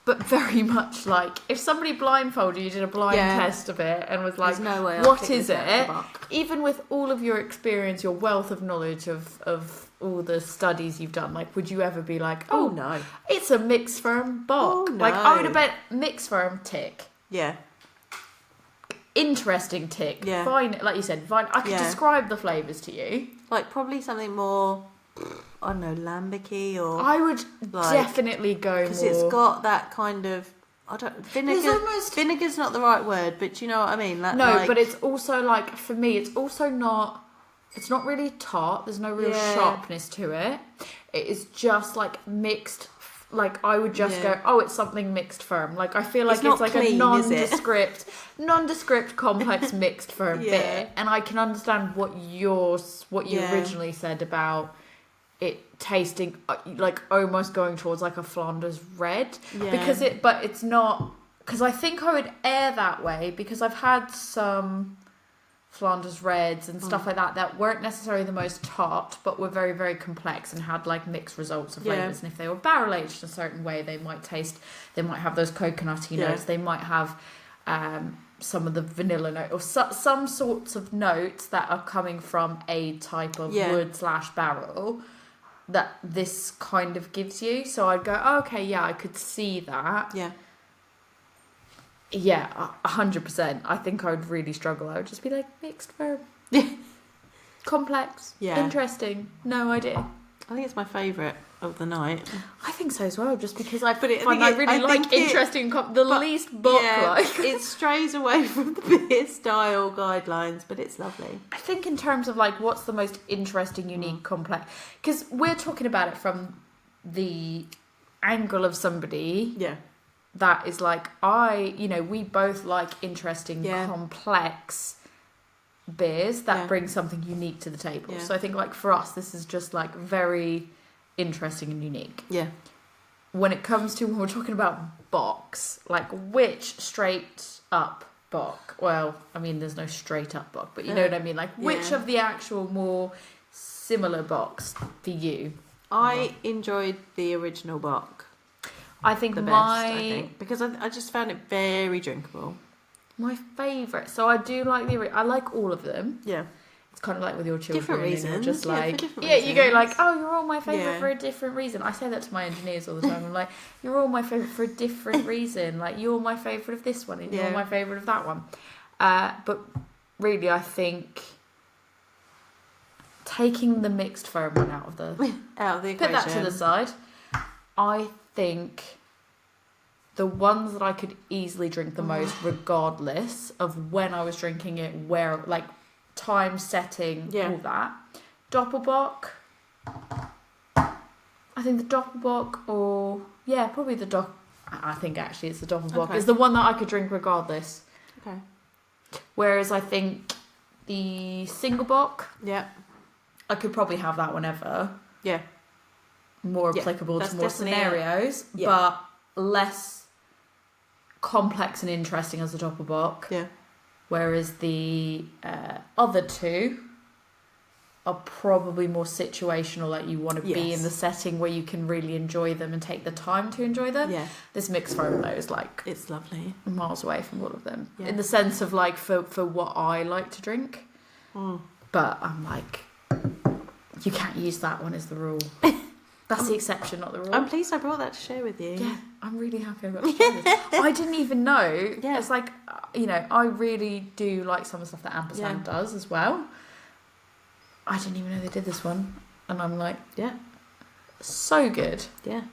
But very much like, if somebody blindfolded you, did a blind test of it and was like, no way what is it? Even with all of your experience, your wealth of knowledge of all the studies you've done, like, would you ever be like, oh no, it's a mixed firm Bock? Oh, no. Like, I would have bet mixed firm tick. Yeah. Interesting tick. Yeah. Fine, like you said, fine. I could describe the flavours to you. Like, probably something more... I don't know, lambic-y or... I would definitely go more... Because it's got that kind of... I don't... Vinegar's not the right word, but do you know what I mean? But it's also like, for me, it's also not... It's not really tart. There's no real sharpness to it. It is just like mixed... Like, I would just go, oh, it's something mixed firm. Like, I feel like it's like clean, nondescript, complex mixed firm beer. And I can understand what you originally said about it tasting like almost going towards like a Flanders red. Yeah. But it's not, because I think I would err that way because I've had some Flanders reds and stuff like that weren't necessarily the most tart, but were very, very complex and had like mixed results of flavours. And if they were barrel aged a certain way, they might have those coconutty notes. They might have some of the vanilla note or some sorts of notes that are coming from a type of wood/barrel that this kind of gives you. So I'd go, oh, okay, I could see that. Yeah. Yeah, 100%. I think I would really struggle. I would just be like, mixed verb. Complex. Yeah. Interesting. No idea. I think it's my favourite of the night. I think so as well, just because I really like interesting, the least Bock-like. It strays away from the beer style guidelines, but it's lovely. I think in terms of like what's the most interesting, unique, complex, because we're talking about it from the angle of somebody that is like, we both like interesting, complex beers that bring something unique to the table. So I think like for us, this is just like very interesting and unique. Yeah. When it comes to when we're talking about Bocks, like which straight up Bock? Well, I mean, there's no straight up Bock, but you know what I mean. Like which of the actual more similar Bocks for you? I enjoyed the original Bock. I think because I just found it very drinkable. My favourite. So I do like I like all of them. Yeah. It's kind of like with your children. Different reasons. Just like, you go like, oh, you're all my favourite for a different reason. I say that to my engineers all the time. I'm like, you're all my favourite for a different reason. Like, you're my favourite of this one and you're my favourite of that one. But really, I think taking the mixed foam one out of the equation. Put that to the side. I think the ones that I could easily drink the most, regardless of when I was drinking it, where, like, time, setting, all that. Doppelbock. I think the Doppelbock, or probably the I think actually it's the Doppelbock. It's the one that I could drink regardless. Okay. Whereas I think the single Bock, I could probably have that whenever. Yeah. More applicable to more scenarios, but less complex and interesting as the Doppelbock. Yeah. Whereas the other two are probably more situational, like you want to be in the setting where you can really enjoy them and take the time to enjoy them. Yeah. This mixed foam, though, is like... It's lovely. Miles away from all of them. Yeah. In the sense of, like, for what I like to drink. Mm. But I'm like, you can't use that one as the rule. That's the exception, not the rule. I'm pleased I brought that to share with you. Yeah, I'm really happy I got to share this. I didn't even know. Yeah. It's like, I really do like some of the stuff that Ampersand does as well. I didn't even know they did this one. And I'm like, so good. Yeah.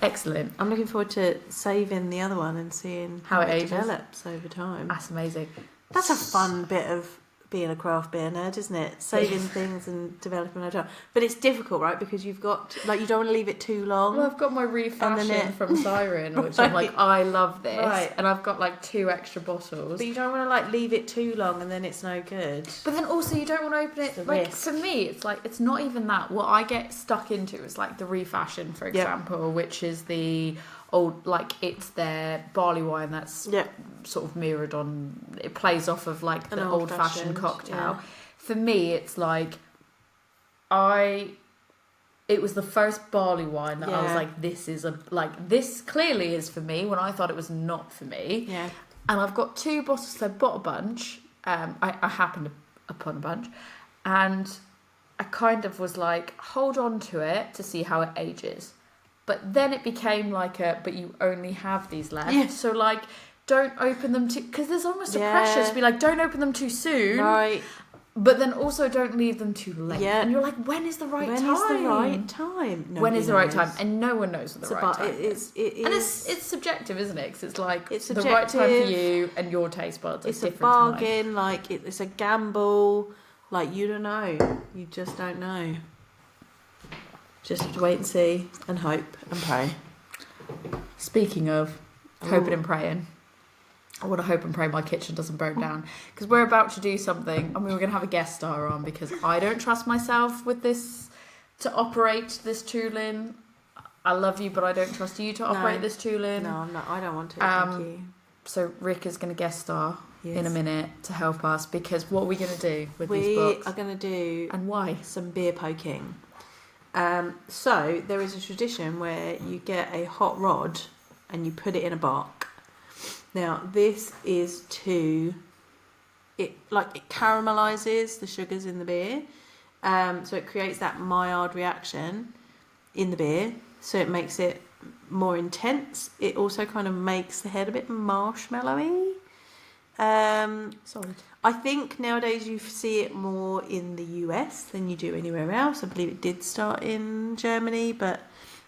Excellent. I'm looking forward to saving the other one and seeing how it develops over time. That's amazing. That's a fun bit of being a craft beer nerd, isn't it? Saving things and developing over time. But it's difficult, right? Because you've got, like, you don't want to leave it too long. Well, I've got my refashion from Siren, which I'm like, I love this. Right. And I've got, like, 2 extra bottles. But you don't want to, like, leave it too long and then it's no good. But then also you don't want to open it, like, for me, it's like, it's not even that. What I get stuck into is, like, the refashion, for example, which is the old, like, it's their barley wine that's sort of mirrored on, it plays off of like the old-fashioned cocktail. For me, it's like, it was the first barley wine that I was like, this clearly is for me, when I thought it was not for me. Yeah. And I've got 2 bottles, so I bought a bunch. I happened upon a bunch, and I kind of was like, hold on to it to see how it ages. But then it became like but you only have these left. Yeah. So, like, don't open them too... Because there's almost a pressure to be like, don't open them too soon. Right. But then also don't leave them too late. Yeah. And you're like, when is the right time? When is the right time? When is the right time? And no one knows what the right time is. And it's subjective, isn't it? Because it's like, it's the right time for you and your taste buds. It's a bargain. Like, it's a gamble. Like, you don't know. You just don't know. Just have to wait and see and hope and pray. Speaking of hoping and praying, I want to hope and pray my kitchen doesn't burn down, because we're about to do something. I mean, we're going to have a guest star on, because I don't trust myself with this, to operate this tool-in. I love you, but I don't trust you to operate this tool-in. No, I'm not. I don't want to. Thank you. So Rick is going to guest star in a minute to help us, because what are we going to do with these books? We are going to do... And why? Some beer poking. So there is a tradition where you get a hot rod and you put it in a bock. Now this is it caramelizes the sugars in the beer, so it creates that Maillard reaction, in the beer, so it makes it more intense. It also kind of makes the head a bit marshmallowy. Solid. I think nowadays you see it more in the US than you do anywhere else. I believe it did start in Germany, but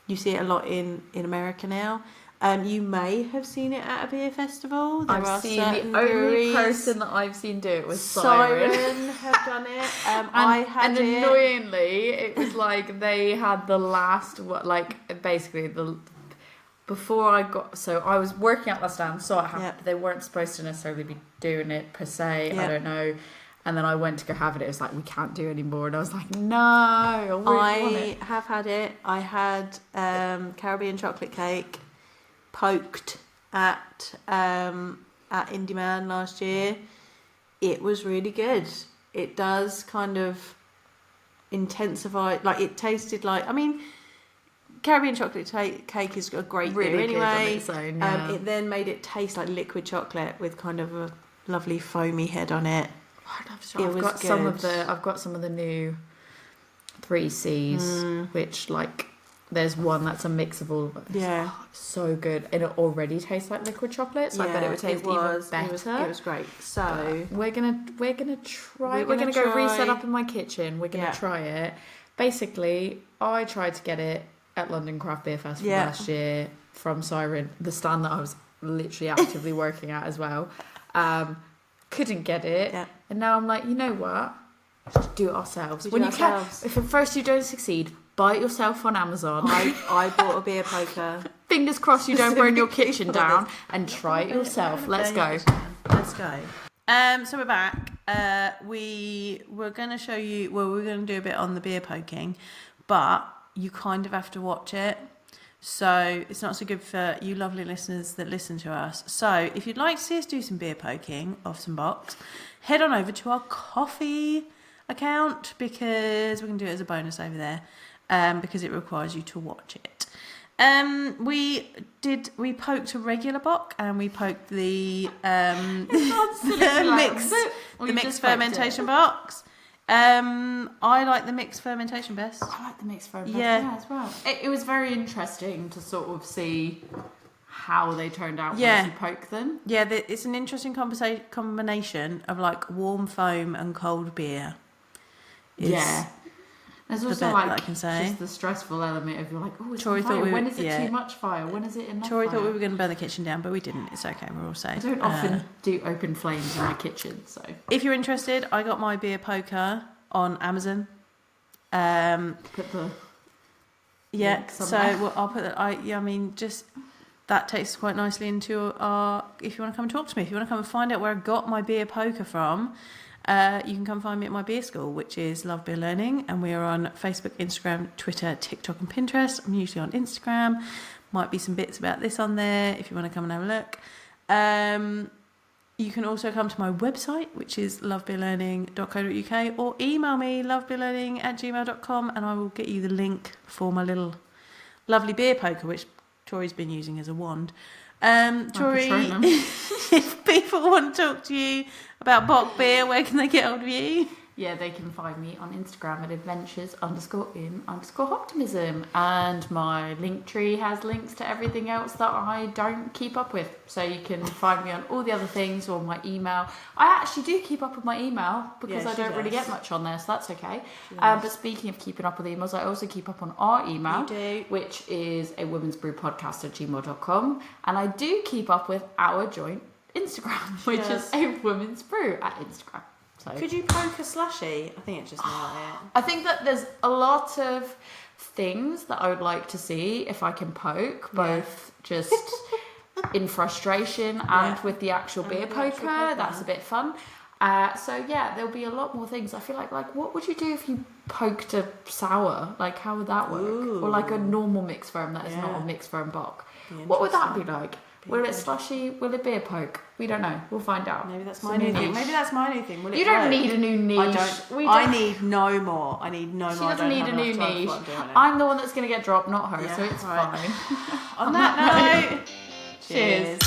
you see it a lot in America now. You may have seen it at a beer festival. I've seen the only person that I've seen do it was Siren. Have done it. And annoyingly, it was like they had the last, basically before I got, so I was working at last stand, so it happened. They weren't supposed to necessarily be doing it per se. I don't know. And then I went to go have it. It was like, we can't do anymore. And I was like, no, I really want it. Have had it. I had Caribbean chocolate cake poked at Indie Man last year. It was really good. It does kind of intensify, like it tasted like, I mean, Caribbean chocolate cake is a great beer anyway. It then made it taste like liquid chocolate with kind of a lovely foamy head on it. I've got some of the new 3Cs, which like there's one that's a mix of all. So good, and it already tastes like liquid chocolate. So I bet it would taste even better. It was great. So we're gonna try. We're gonna go reset up in my kitchen. We're gonna try it. Basically, I tried to get it at London Craft Beer Festival last year from Siren, the stand that I was literally actively working at as well. Couldn't get it, and now I'm like, you know what? Let's do it ourselves. If at first you don't succeed, buy it yourself on Amazon. I bought a beer poker. Fingers crossed you don't burn your kitchen down, and try it yourself. Let's go. So we're back. We were going to show you. Well, we're going to do a bit on the beer poking, but you kind of have to watch it. So it's not so good for you lovely listeners that listen to us. So if you'd like to see us do some beer poking of some Bocks, head on over to our coffee account, because we can do it as a bonus over there, because it requires you to watch it. We poked a regular Bock, and we poked the mixed fermentation Bocks. I like the mixed fermentation best. I like the mixed fermentation as well. It was very interesting to sort of see how they turned out once you poke them. Yeah, it's an interesting combination of like warm foam and cold beer. There's also just the stressful element of you're like, oh, it's fire. When is it too much fire? When is it enough Tori fire? thought we were going to burn the kitchen down, but we didn't. It's okay, we're all safe. I don't often do open flames in my kitchen, so if you're interested, I got my beer poker on Amazon. Put the link somewhere. So I'll put that. I mean, just that takes quite nicely into our. If you want to come and talk to me, if you want to come and find out where I got my beer poker from. You can come find me at my beer school, which is Love Beer Learning, and we are on Facebook, Instagram, Twitter, TikTok and Pinterest. I'm usually on Instagram. Might be some bits about this on there if you want to come and have a look. You can also come to my website, which is lovebeerlearning.co.uk, or email me lovebeerlearning@gmail.com, and I will get you the link for my little lovely beer poker, which Tori's been using as a wand. Tori, if people want to talk to you about Bock beer, where can they get hold of you? Yeah, they can find me on Instagram at adventures_in_optimism, and my link tree has links to everything else that I don't keep up with. So you can find me on all the other things, or my email. I actually do keep up with my email because I don't really get much on there, so that's okay. But speaking of keeping up with emails, I also keep up on our email, which is a womensbrewpodcast@gmail.com, and I do keep up with our joint Instagram, which is a women's brew at Instagram. So. Could you poke a slushy? I think it's just not it. I think that there's a lot of things that I would like to see if I can poke, both just in frustration and with the actual beer poker. That's a bit fun. So there'll be a lot more things. I feel like what would you do if you poked a sour? Like, how would that work? Ooh. Or like a normal mixed ferm that is not a mixed ferm Bock. What would that be like? Will it slushy? Will it beer poke? We don't know. We'll find out. Maybe that's my new thing. Maybe that's my new thing. You don't need a new niche. I need no more. She doesn't need a new niche. I'm the one that's going to get dropped, not her. So it's fine. On that note, cheers.